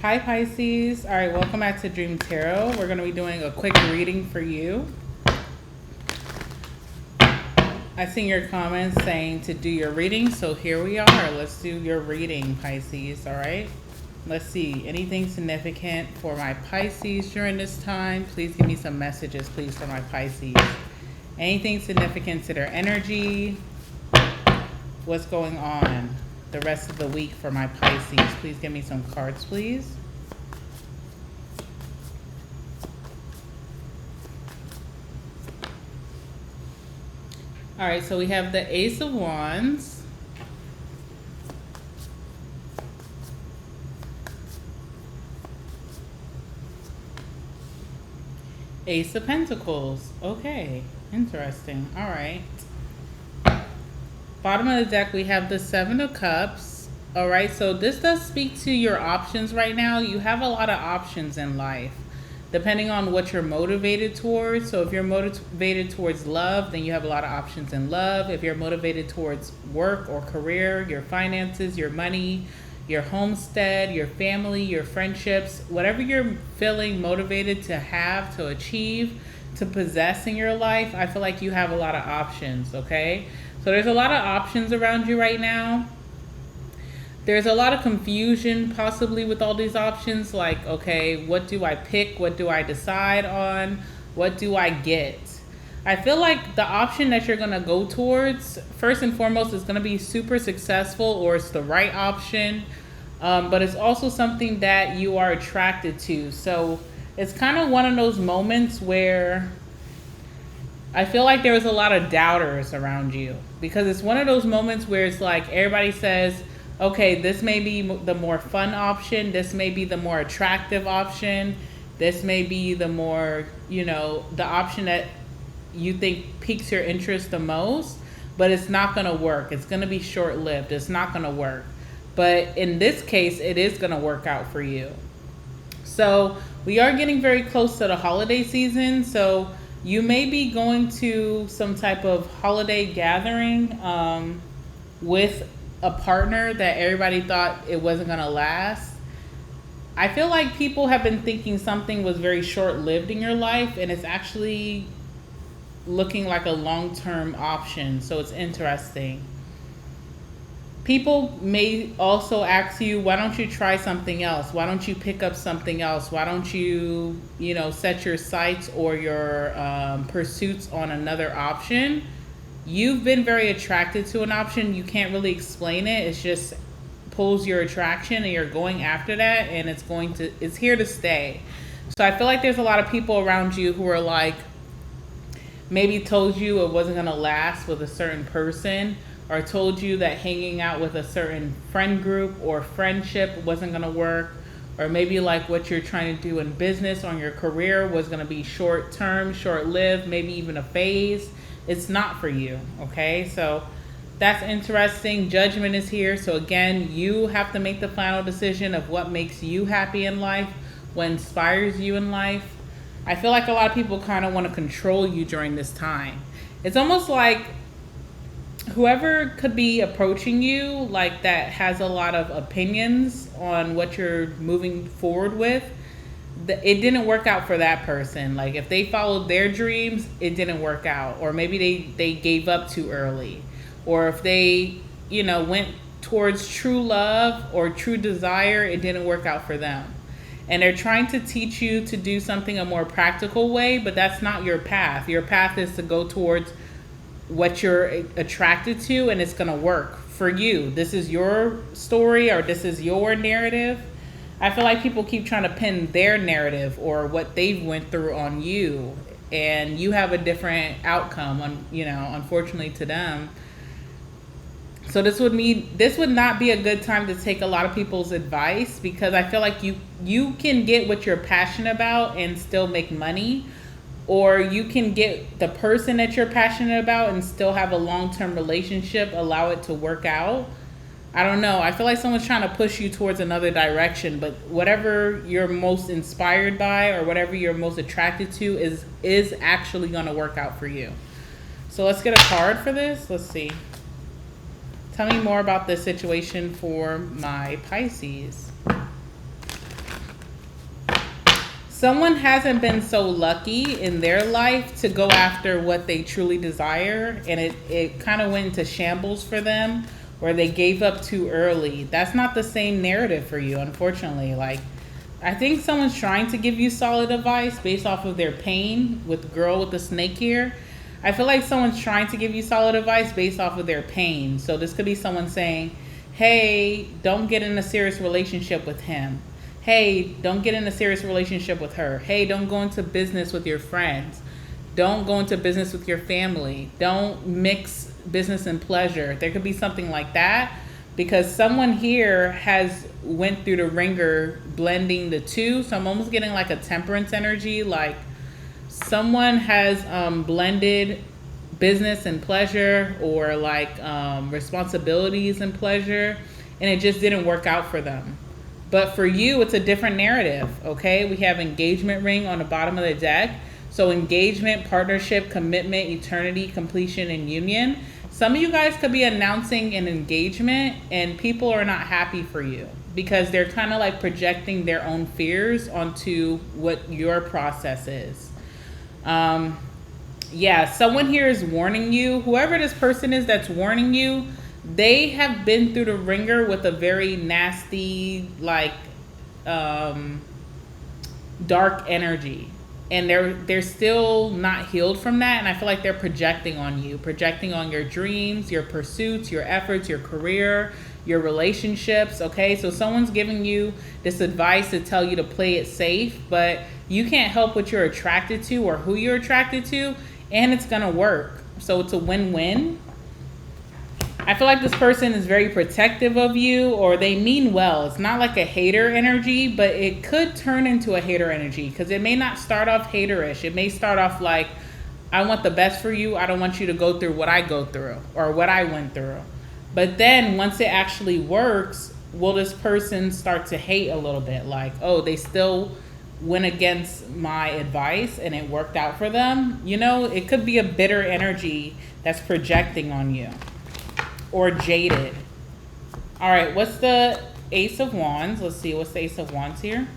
Hi Pisces. All right, welcome back to Dream Tarot. We're going to be doing a quick reading for you. I seen your comments saying to do your reading, so here we are. Let's do your reading, Pisces, all right? Let's see. Anything significant for my Pisces during this time? Please give me some messages, please, for my Pisces. Anything significant to their energy? What's going on the rest of the week for my Pisces? Please give me some cards, please. All right, so we have the Ace of Wands, Ace of Pentacles. Okay, interesting. All right. Bottom of the deck, we have the Seven of Cups. All right, so this does speak to your options right now. You have a lot of options in life, depending on what you're motivated towards. So if you're motivated towards love, then you have a lot of options in love. If you're motivated towards work or career, your finances, your money, your homestead, your family, your friendships, whatever you're feeling motivated to have, to achieve, to possess in your life, I feel like you have a lot of options, okay? So there's a lot of options around you right now. There's a lot of confusion possibly with all these options. Like, okay, what do I pick? What do I decide on? What do I get? I feel like the option that you're going to go towards, first and foremost, is going to be super successful, or it's the right option. But it's also something that you are attracted to. So it's kind of one of those moments where I feel like there was a lot of doubters around you, because it's one of those moments where it's like everybody says, okay, this may be the more fun option. This may be the more attractive option. This may be the more, the option that you think piques your interest the most, but it's not going to work. It's going to be short-lived. It's not going to work. But in this case, it is going to work out for you. So we are getting very close to the holiday season. So you may be going to some type of holiday gathering with a partner that everybody thought it wasn't going to last. I feel like people have been thinking something was very short-lived in your life, and it's actually looking like a long-term option. So it's interesting. People may also ask you, why don't you try something else? Why don't you pick up something else? Why don't you, set your sights or your pursuits on another option? You've been very attracted to an option. You can't really explain it. It's just pulls your attraction, and you're going after that, and it's here to stay. So I feel like there's a lot of people around you who are like, maybe told you it wasn't going to last with a certain person, or told you that hanging out with a certain friend group or friendship wasn't going to work, or maybe like what you're trying to do in business or in your career was going to be short-term, short-lived, maybe even a phase. It's not for you, okay? So that's interesting. Judgment is here. So again, you have to make the final decision of what makes you happy in life, what inspires you in life. I feel like a lot of people kind of want to control you during this time. It's almost like whoever could be approaching you like that has a lot of opinions on what you're moving forward with. It didn't work out for that person. Like if they followed their dreams, it didn't work out. Or maybe they gave up too early. Or if they, went towards true love or true desire, it didn't work out for them. And they're trying to teach you to do something a more practical way, but that's not your path. Your path is to go towards what you're attracted to, and it's going to work for you. This is your story, or this is your narrative. I feel like people keep trying to pin their narrative or what they've went through on you, and you have a different outcome unfortunately to them. So this would not be a good time to take a lot of people's advice, because I feel like you can get what you're passionate about and still make money, or you can get the person that you're passionate about and still have a long-term relationship, allow it to work out. I don't know. I feel like someone's trying to push you towards another direction, but whatever you're most inspired by or whatever you're most attracted to is actually going to work out for you. So let's get a card for this. Let's see. Tell me more about this situation for my Pisces. someone hasn't been so lucky in their life to go after what they truly desire, and it kind of went into shambles for them, where they gave up too early. That's not the same narrative for you, unfortunately. Like, I think someone's trying to give you solid advice based off of their pain, with the girl with the snake here. I feel like someone's trying to give you solid advice based off of their pain. So this could be someone saying, hey, don't get in a serious relationship with him. Hey, don't get in a serious relationship with her. Hey, don't go into business with your friends. Don't go into business with your family. Don't mix business and pleasure. There could be something like that, because someone here has went through the ringer blending the two. So I'm almost getting like a temperance energy, like someone has blended business and pleasure, or like responsibilities and pleasure, and it just didn't work out for them. But for you, it's a different narrative, okay? We have engagement ring on the bottom of the deck. So engagement, partnership, commitment, eternity, completion, and union. Some of you guys could be announcing an engagement and people are not happy for you because they're kind of like projecting their own fears onto what your process is. Yeah, someone here is warning you. Whoever this person is that's warning you, they have been through the ringer with a very nasty, like, dark energy. And they're still not healed from that. And I feel like they're projecting on you, projecting on your dreams, your pursuits, your efforts, your career, your relationships, okay? So someone's giving you this advice to tell you to play it safe, but you can't help what you're attracted to or who you're attracted to, and it's gonna work. So it's a win-win. I feel like this person is very protective of you, or they mean well. It's not like a hater energy, but it could turn into a hater energy because it may not start off haterish. It may start off like, I want the best for you. I don't want you to go through what I go through or what I went through. But then once it actually works, will this person start to hate a little bit? Like, oh, they still went against my advice and it worked out for them. You know, it could be a bitter energy that's projecting on you. Or jaded. All right, what's the Ace of Wands? Let's see, what's the Ace of Wands here?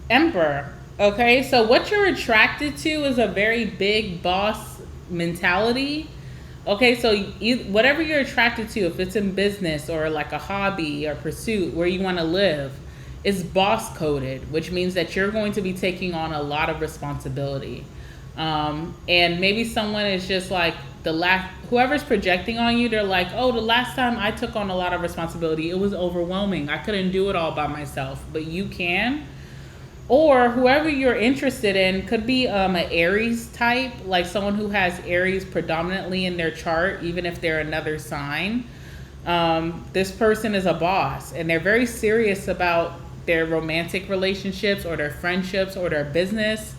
Emperor. Okay, so what you're attracted to is a very big boss mentality. Okay, so whatever you're attracted to, if it's in business or like a hobby or pursuit where you want to live, is boss coded, which means that you're going to be taking on a lot of responsibility. And maybe someone is just like, whoever's projecting on you, they're like, oh, the last time I took on a lot of responsibility, it was overwhelming. I couldn't do it all by myself, but you can. Or whoever you're interested in could be an Aries type, like someone who has Aries predominantly in their chart, even if they're another sign. This person is a boss and they're very serious about their romantic relationships or their friendships or their business.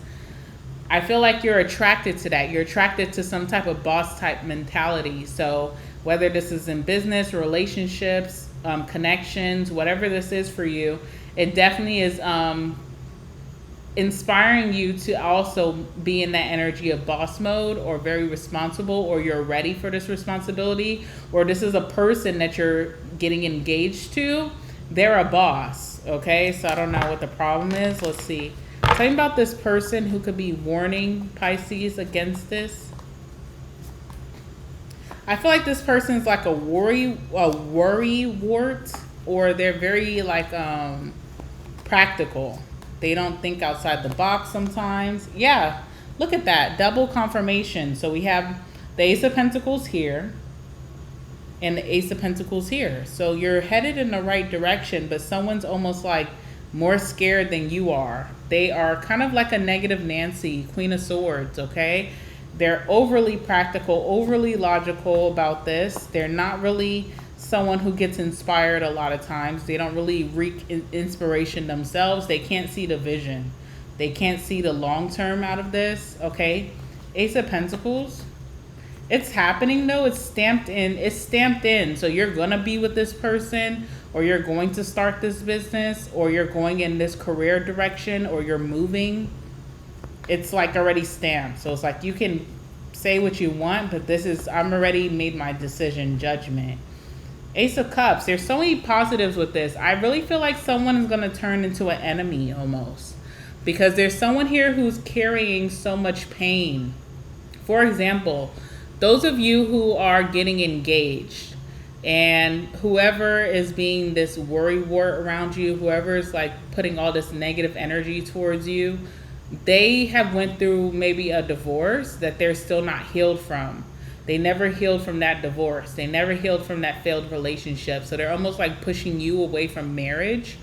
I feel like you're attracted to that. You're attracted to some type of boss type mentality. So whether this is in business, relationships, connections, whatever this is for you, it definitely is inspiring you to also be in that energy of boss mode or very responsible, or you're ready for this responsibility, or this is a person that you're getting engaged to. They're a boss, okay? So I don't know what the problem is. Let's see. Tell me about this person who could be warning Pisces against this. I feel like this person's like a worry wart, or they're very like practical. They don't think outside the box sometimes. Yeah, look at that. Double confirmation. So we have the Ace of Pentacles here and the Ace of Pentacles here. So you're headed in the right direction, but someone's almost like more scared than you are. They are kind of like a negative Nancy, Queen of Swords, okay? They're overly practical, overly logical about this. They're not really someone who gets inspired a lot of times. They don't really reach inspiration themselves. They can't see the vision. They can't see the long term out of this, okay? Ace of Pentacles. It's happening though. It's stamped in. It's stamped in. So you're going to be with this person, or you're going to start this business, or you're going in this career direction, or you're moving. It's like already stamped. So it's like you can say what you want, but I'm already made my decision, judgment. Ace of Cups, there's so many positives with this. I really feel like someone is going to turn into an enemy almost, because there's someone here who's carrying so much pain. For example, those of you who are getting engaged, and whoever is being this worrywart around you, whoever is like putting all this negative energy towards you, they have went through maybe a divorce that they're still not healed from. They never healed from that divorce. They never healed from that failed relationship. So they're almost like pushing you away from marriage.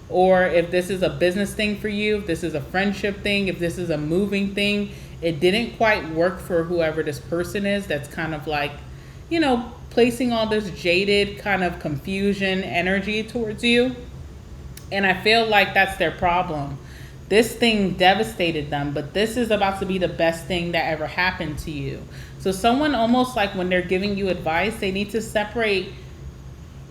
Or if this is a business thing for you, if this is a friendship thing, if this is a moving thing, it didn't quite work for whoever this person is that's kind of like, placing all this jaded kind of confusion energy towards you. And I feel like that's their problem. This thing devastated them, but this is about to be the best thing that ever happened to you. So someone almost like when they're giving you advice, they need to separate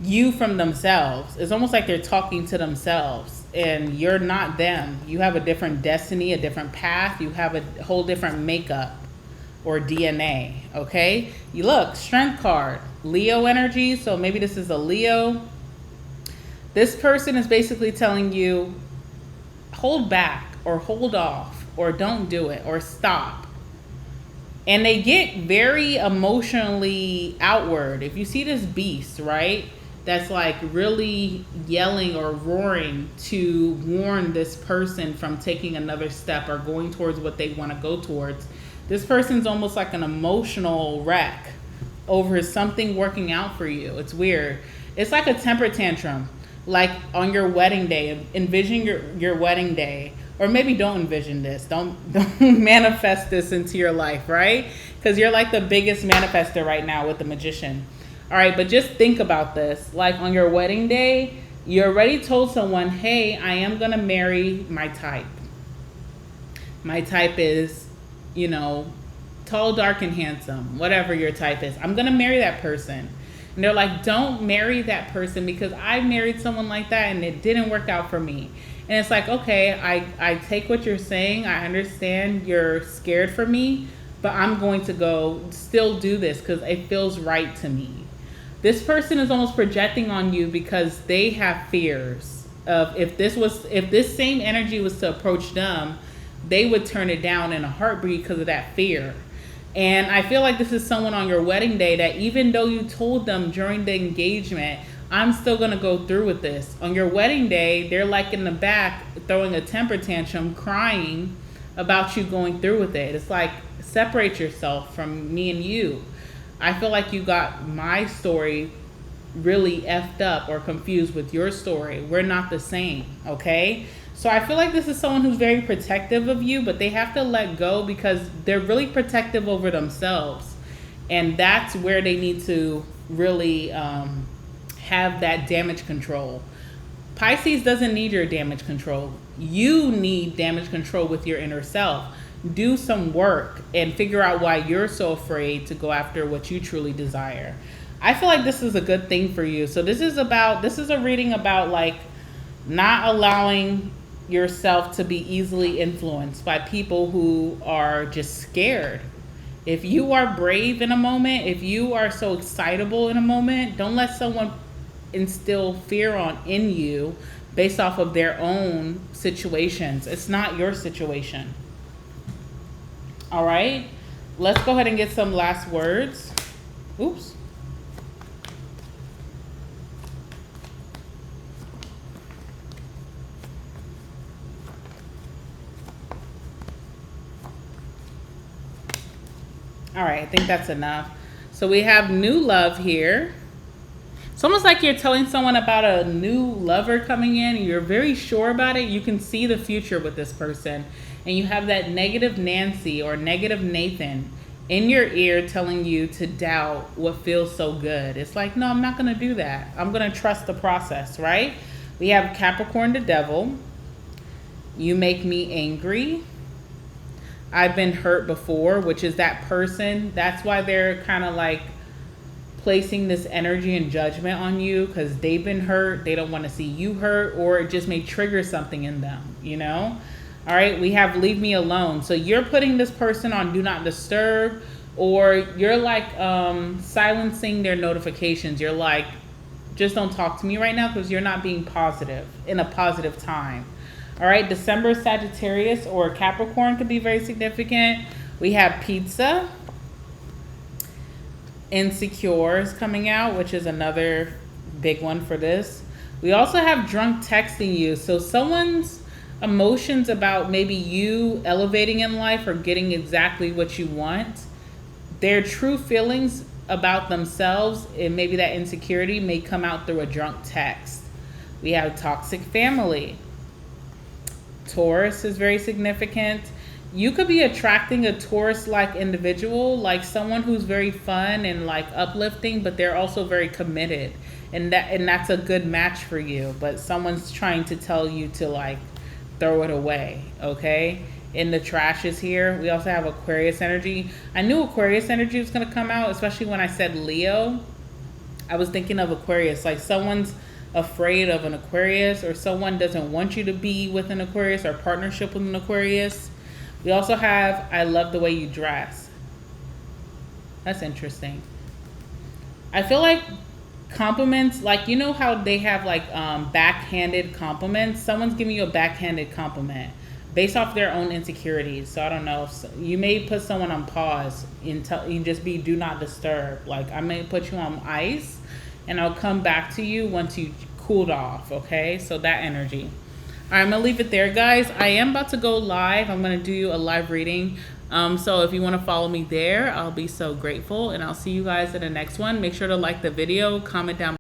you from themselves. It's almost like they're talking to themselves, and you're not them. You have a different destiny, a different path. You have a whole different makeup or DNA, okay? You look, Strength card, Leo energy. So maybe this is a Leo. This person is basically telling you, hold back or hold off or don't do it or stop. And they get very emotionally outward. If you see this beast, right, that's like really yelling or roaring to warn this person from taking another step or going towards what they want to go towards, this person's almost like an emotional wreck over something working out for you. It's weird. It's like a temper tantrum. Like on your wedding day, envision your wedding day, or maybe don't envision this. Don't manifest this into your life, right? Because you're like the biggest manifester right now with the Magician. All right, but just think about this. Like on your wedding day, you already told someone, hey, I am going to marry my type. My type is, tall, dark, and handsome, whatever your type is. I'm going to marry that person. And they're like, don't marry that person because I married someone like that and it didn't work out for me. And it's like, okay, I take what you're saying. I understand you're scared for me, but I'm going to go still do this because it feels right to me. This person is almost projecting on you because they have fears of if this same energy was to approach them, they would turn it down in a heartbeat because of that fear. And I feel like this is someone on your wedding day that even though you told them during the engagement, I'm still going to go through with this. On your wedding day, they're like in the back throwing a temper tantrum, crying about you going through with it. It's like, separate yourself from me and you. I feel like you got my story really effed up or confused with your story. We're not the same, okay? So I feel like this is someone who's very protective of you, but they have to let go because they're really protective over themselves. And that's where they need to really have that damage control. Pisces doesn't need your damage control. You need damage control with your inner self. Do some work and figure out why you're so afraid to go after what you truly desire. I feel like this is a good thing for you. So this is a reading about like not allowing yourself to be easily influenced by people who are just scared. If you are brave in a moment, if you are so excitable in a moment, don't let someone instill fear in you based off of their own situations. It's not your situation. All right, let's go ahead and get some last words. Oops. All right, I think that's enough. So we have new love here. It's almost like you're telling someone about a new lover coming in and you're very sure about it. You can see the future with this person. And you have that negative Nancy or negative Nathan in your ear telling you to doubt what feels so good. It's like, no, I'm not going to do that. I'm going to trust the process, right? We have Capricorn the devil. You make me angry. I've been hurt before, which is that person. That's why they're kind of like placing this energy and judgment on you because they've been hurt. They don't want to see you hurt, or it just may trigger something in them, All right, we have leave me alone. So you're putting this person on do not disturb, or you're like silencing their notifications. You're like, just don't talk to me right now because you're not being positive in a positive time. All right, December Sagittarius or Capricorn could be very significant. We have pizza. Insecure is coming out, which is another big one for this. We also have drunk texting you. So someone's emotions about maybe you elevating in life or getting exactly what you want, their true feelings about themselves and maybe that insecurity may come out through a drunk text. We have toxic family. Taurus is very significant. You could be attracting a Taurus-like individual, like someone who's very fun and like uplifting, but they're also very committed, and that's a good match for you. But someone's trying to tell you to like throw it away. Okay. In the trash is here. We also have Aquarius energy. I knew Aquarius energy was going to come out, especially when I said Leo. I was thinking of Aquarius, like someone's afraid of an Aquarius, or someone doesn't want you to be with an Aquarius or partnership with an Aquarius. We also have I love the way you dress. That's interesting. I feel like compliments, like you know how they have like backhanded compliments. Someone's giving you a backhanded compliment based off their own insecurities. So I don't know. You may put someone on pause and you just be do not disturb. Like I may put you on ice and I'll come back to you once you cooled off. Okay, so that energy. All right, I'm gonna leave it there, guys. I am about to go live. I'm gonna do a live reading. So if you want to follow me there, I'll be so grateful, and I'll see you guys in the next one. Make sure to like the video, comment down